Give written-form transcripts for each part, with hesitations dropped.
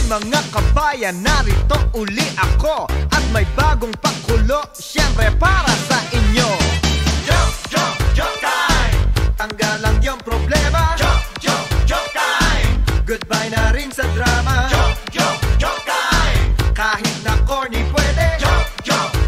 mga kabayan, narito uli ako at may bagong pakulo, syempre para sa inyo. Joke time! Tanggal lang yung problema. Joke time! Goodbye na rin sa drama. Joke time! Kahit na corny pwede.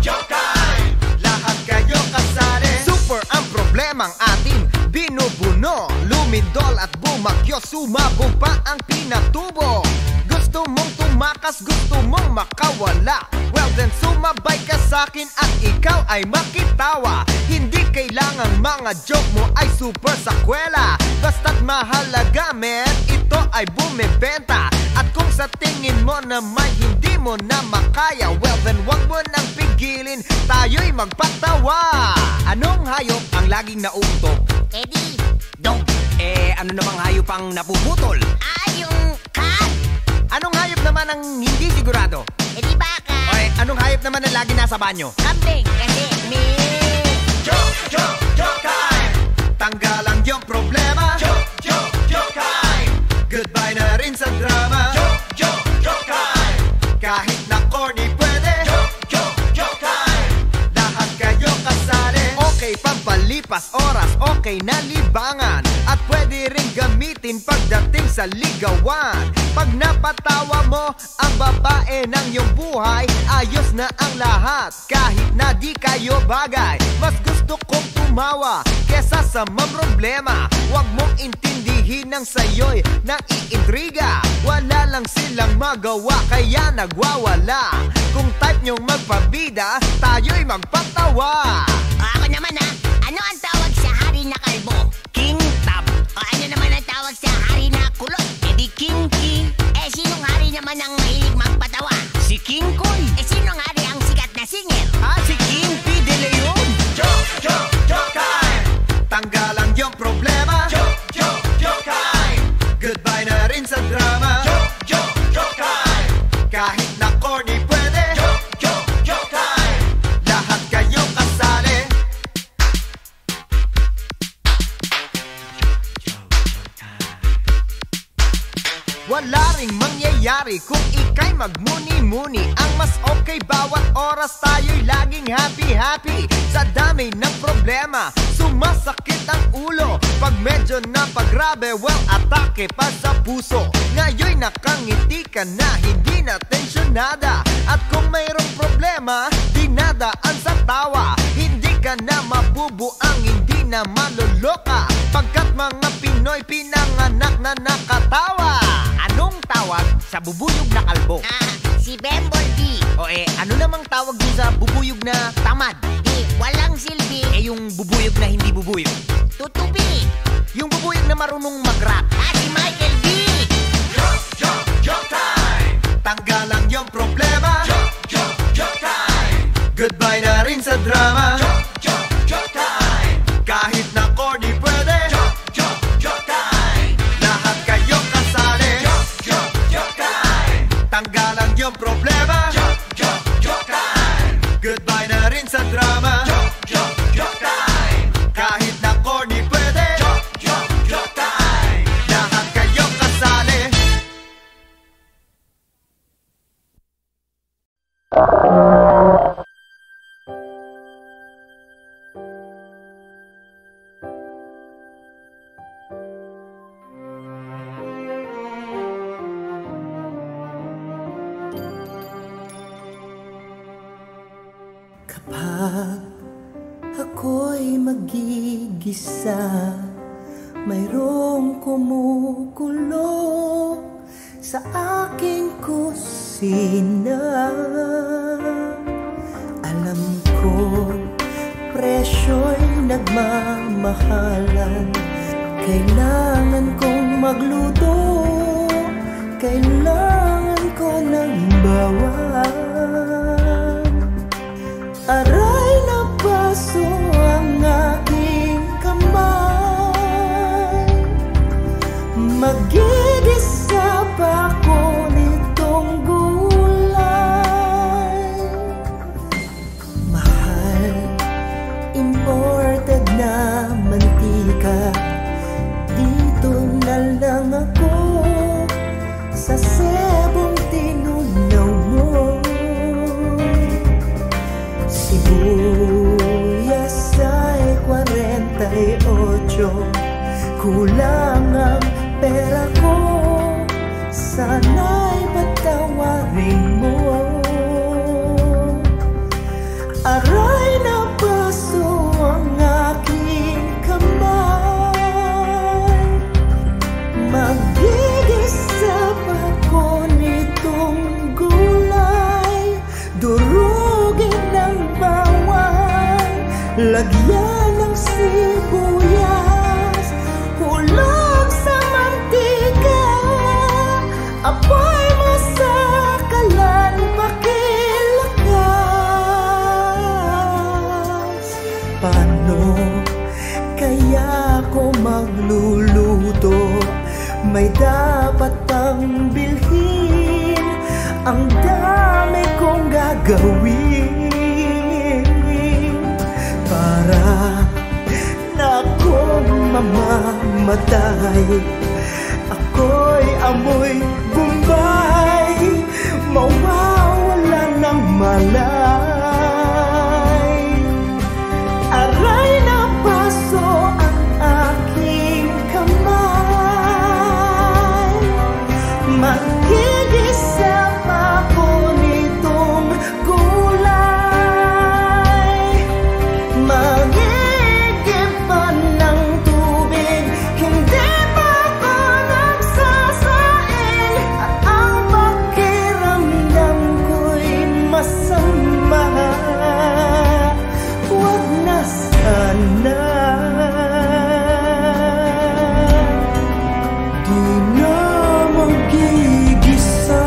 Joke time! Lahat kayo kasali. Super ang problemang atin binubuno, lumindol at bumagyo, sumabog pa ang pinatubo. Gusto mong tumakas, gusto mong makawala, well then sumabay ka sa'kin at ikaw ay makitawa. Hindi kailangang mga joke mo ay super sakwela, basta't mahalaga men, ito ay bumibenta. At kung sa tingin mo naman hindi mo na makaya, well then wag mo nang pigilin, tayo'y magpatawa. Anong hayop ang laging nauutok? Eddie, Dog. Ano namang hayop ang napuputol? yung cat. Anong hayop naman ang hindi sigurado? Eddie, baka Okay, anong hayop naman ang lagi nasa banyo? kambing, kasi may Joke time! Tanggalan yung problema. Joke time! Goodbye na rin sa drama. Joke time! Kahit na corny pwede. Joke time! Lahat kayo kasali. Okay, pampalipas oras, okay na libangan, at pwede rin gamitin pagdating sa ligawan. Pag napatawa mo ang babae ng iyong buhay, ayos na ang lahat, kahit na di kayo bagay. Mas gusto kong tumawa kesa sa mamroblema. Huwag mong intindihin ng sayo'y naiintriga. Wala lang silang magawa kaya nagwawala. Kung type nyong magpabida, tayo'y magpatawa. Ako naman ano ang tawag sa hari na kalbo? King Tab. O ano naman ang tawag sa hari na kulot? Eddie Kinky. Sinong hari naman ang mahilig magpatawa? Si King Koy. Sinong hari ang sikat na singer? Si King P. De Leon. Joke time! Tanggalan yung problema. Joke time! Goodbye na rin sa drama. Joke time! Kahit na corny pwede. Joke time! Lahat kayo kasali. Wala ring mangyayari kung ika'y magmuni-muni. Ang mas okay bawat oras tayo'y laging happy. Sa dami ng problema, sumasakit ang ulo. Pag medyo napagrabe, well, atake pa sa puso. Ngayon'y nakangiti ka na, hindi na tensyonada. At kung mayroong problema, dinadaan sa tawa. Hindi ka na mabubuang, hindi na maloloka, pagkat mga Pinoy pinanganak na nakatawa. Anong tawag sa bubuyog na kalbo? Si Bumblebee. Ano namang tawag dun sa bubuyog na tamad? Walang silbi. Yung bubuyog na hindi bubuyog? Tutubi. Yung bubuyog na marunong mag-rap? Si Michael B. Joke time! Tanggalan yung problema. Joke time! Goodbye na rin sa drama. Joke time! Kahit na corny pwede. Joke time! Lahat kayo kasali. Joke time! Tanggalan yung problema. Joke time! Goodbye na rin sa drama. Joke time! Kahit na corny pwede. Joke time! Lahat kayo kasali. Kapag ako'y magigisa, mayroong kumukulo sa aking kusina. Alam ko, presyo'y nagmamahalan. Kailangan kong magluto, kailangan ko ng bawang. Aray na baso ang aking kamay, magigisa pa ko nitong gulay. Mahal, imported na mantika, dito na lang ako sa kulang ang pera ko, sana'y patawarin mo. Aray na baso ang aking kamay, magigisa pa ko nitong gulay, durugin ng bawang, lagyan ng sibuyas, hulog sa mantika, apoy mo sa kalan, pakilakas. Paano kaya ko magluluto? May dapat pang bilhin, ang dami kong gagawin para na akong mamamatay. Ako'y amoy Bombay, mawawala ng malay. Aray na baso ang aking kamay, magigisa pa ko nitong gulay, magigipan ng tubig, hindi pa ako nagsasaing, at ang pakiramdam ko'y masama. Huwag na sana, di na magigisa.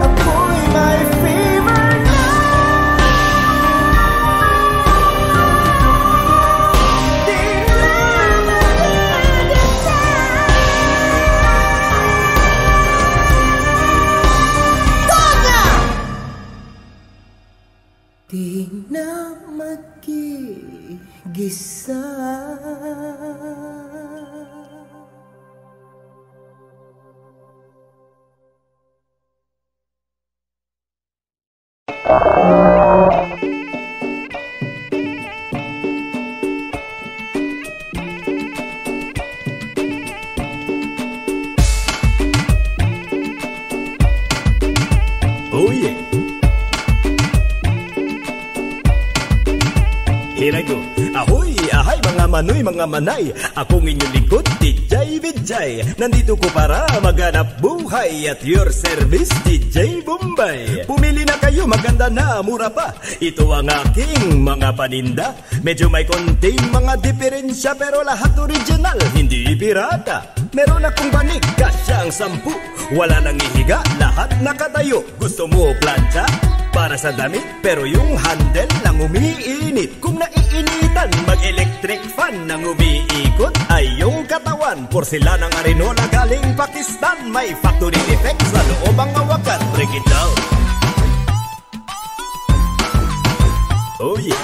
Ako'y may fever na, di na magigisa. Di na magigisa. Oh yeah. Here I go. Ahoy, ahay mga manoy, mga manay. Akong inyong lingkod, DJ Vijay. Nandito ko para maghanap buhay at your service, DJ Bombay. Pumili na kayo, maganda na, mura pa. Ito ang aking mga paninda. Medyo may konting mga diferensya, pero lahat original, hindi pirata. Meron akong banig, kasyang 10. Wala nang ihiga, lahat nakatayo. Gusto mo plancha? Para sa damit, pero yung handle lang umiinit. Kung naiinitan, mag-electric fan nang umiikot ay yung katawan. Porselanang arenola galing Pakistan, may factory defect sa loob ang hawakan. Break it down. Oh yeah.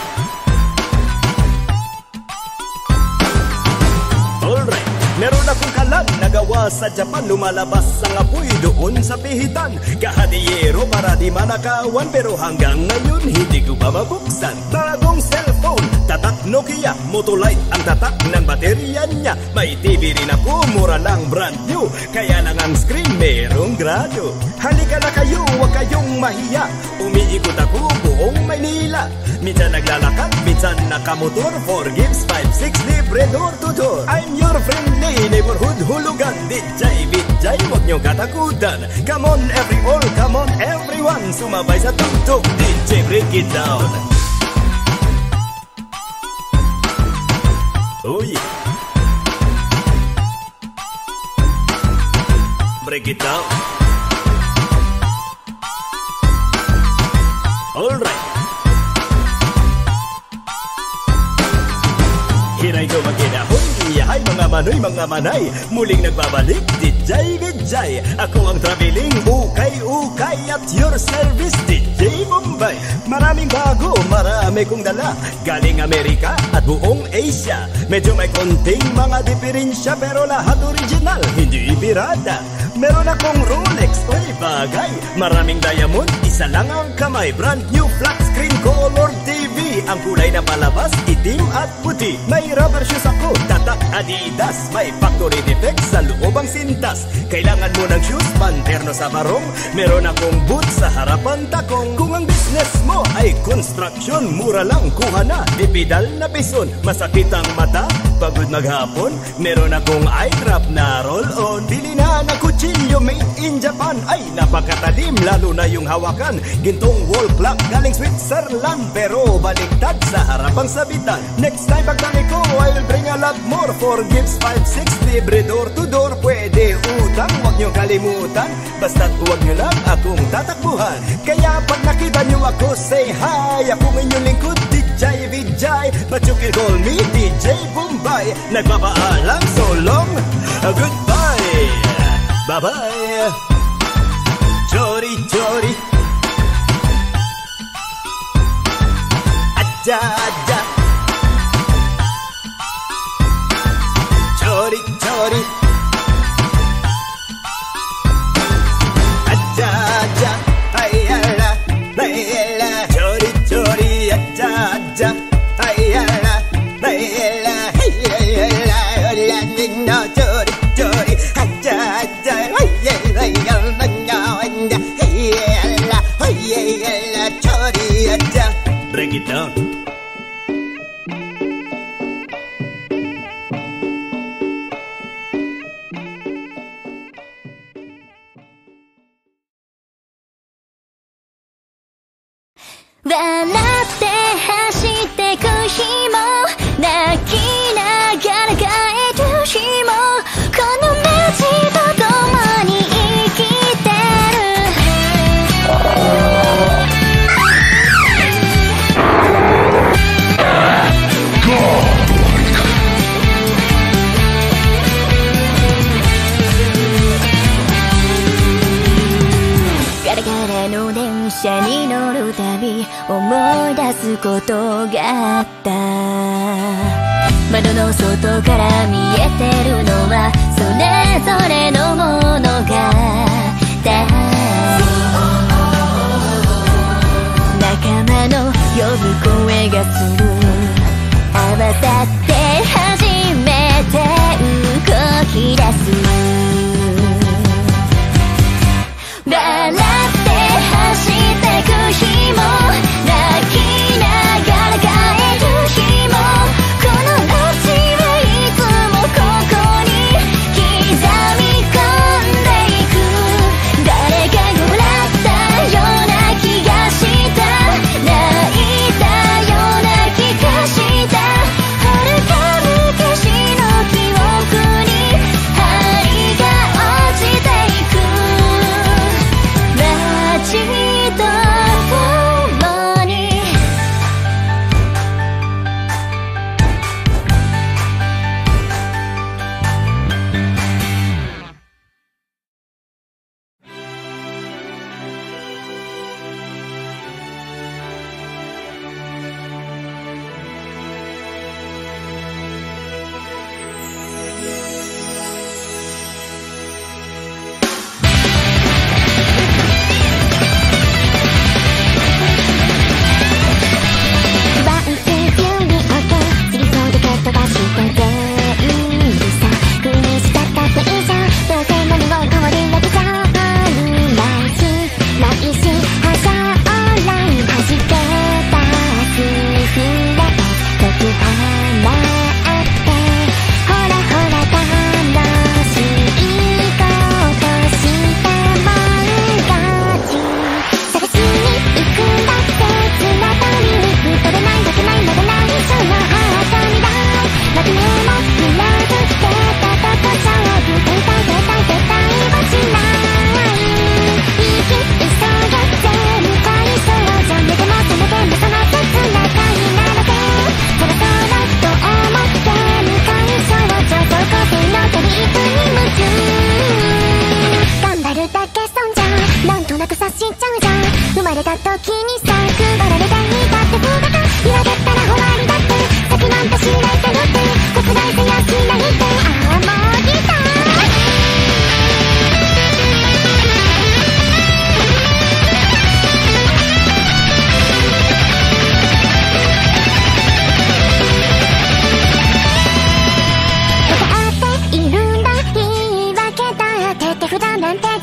Alright. Meron akong kalan na gawa sa Japan. Lumalabas ang apoy doon sa pihitan. Kahadiyero para di manakawan, pero hanggang ngayon hindi ko pa mabuksan. Bagong cellphone, tatak Nokia, Motolite ang tatak ng baterya niya. May TV rin ako, mura lang, brand new. Kaya lang ang screen merong grado. Halika na kayo, huwag kayong mahiya. Umiikot ako buong Maynila. Minsan naglalakad, minsan nakamotor. 4 gigs, 5, 6, libre door to door. I'm your friendly neighborhood hulugan, DJ Vijay, huwag niyong katakutan. Come on come on everyone, sumabay sa tugtog, DJ break it down. Oh yeah. Break it down. Alright. Here I go again. Hi mga manoy, mga manay. Muling nagbabalik, DJ Vijay. Ako ang traveling ukay-ukay at your service, DJ Bombay. Maraming bago, marami kong dala. Galing Amerika at buong Asia. Medyo may konting mga diferensya, pero lahat original, hindi pirata. Meron akong Rolex, oy bagay. Maraming diamond, isa lang ang kamay. Brand new flat screen color TV. Ang kulay na palabas, itim at puti. May rubber shoes ako, tatak Adidas. May factory defect sa loob ang sintas. Kailangan mo ng shoes, panterno sa barong. Meron akong boots sa harapan takong. Kung ang business mo ay construction, mura lang kuha na. Dipidal na bison, masakit ang mata. Pagod maghapon, meron akong eye drop na roll-on. Bili na ng kutsilyo made in Japan. Ay napakatalim, lalo na yung hawakan. Gintong wall clock galing Switzerland, pero baliktad sa harapang sabitan. Next time pagdami ko, I'll bring a lot more. For gifts 5-6, libre door to door. Pwede utang, huwag nyo kalimutan. Basta't huwag nyo lang akong tatakbuhan. Kaya pag nakita nyo ako, say hi. Akong inyong lingkod, DJ Vijay, but you can call me DJ Bombay. Nagpapaalam, so long, goodbye. Bye-bye. Chori, chori. Aja, aja. Chori, chori. Aja, aja. Ayala, ayala. Chori, chori. Aja, aja. Ayala, ayala. Ayala, ayala. No, chori, chori. Aja, aja. Ayala, ayala. Ayala, ayala. Chori, aja. Break it down.笑って走ってく日も泣きながら帰る日もこの街と共に生きてガラガラの電車に乗るたび思い出すことがあった。窓の外から見えてるのはそれぞれのものがだ。仲間の呼ぶ声がする。合わさって初めて動き出す。笑って走ってく日も泣きながら帰る日もこの街はいつもここに刻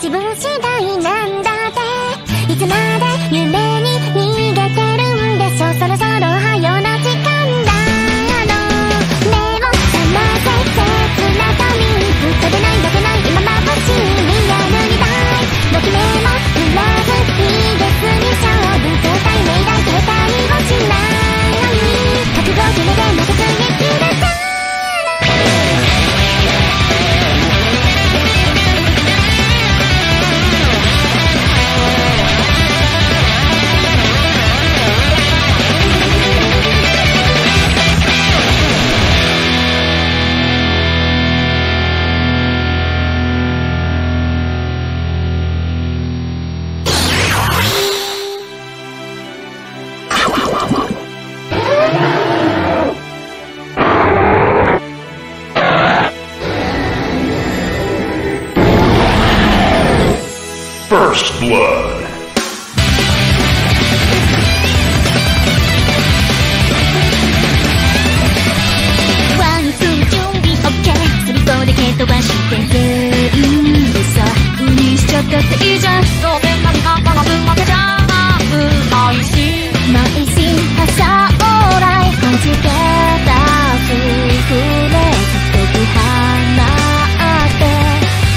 自分次第なんだって。いつまで夢に逃げてるんでしょ。そろそろはよな時間だろう。目を覚ませ切な髪食べないだけない今眩しいリアルに大ときめも売らずにですに勝負絶対命題停滞をしない覚悟決めても突撃だったFirst Blood. One, two, 準備 OK するとで蹴飛ばして全部さにしちゃったっていいじゃん。そうで何かが負けちゃう愛し内心朝往来感じてたフレーズ解き放って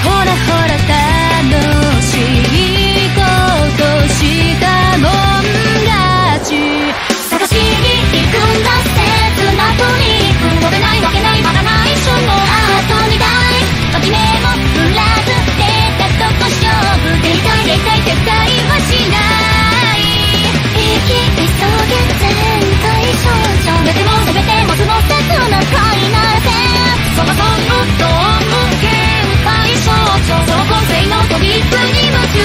ほらほら楽しいことしたもん勝ち探しに行くんだ切なとに飛べないわけないまだないその後にだいときめも振らず出たとこ勝負で痛いで痛い絶対はしない生き急げ全体少女寝ても覚めてもその切な恋なんてそもそもドーム限界少女その根性のトリップに夢中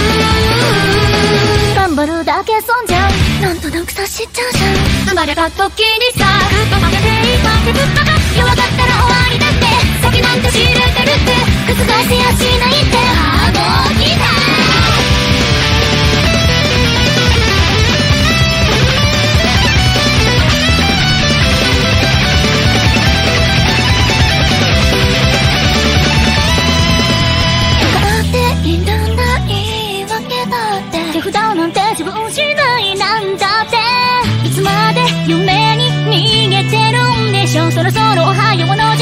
頑張るだけ損じゃんなんとなく察しちゃうじゃん生まれた時にさずっと負けていたってずっとが弱かったら終わりだって先なんて知れてるって覆せやしないってハードギター手札なんて自分次第なんだっていつまで夢に逃げてるんでしょそろそろおはようの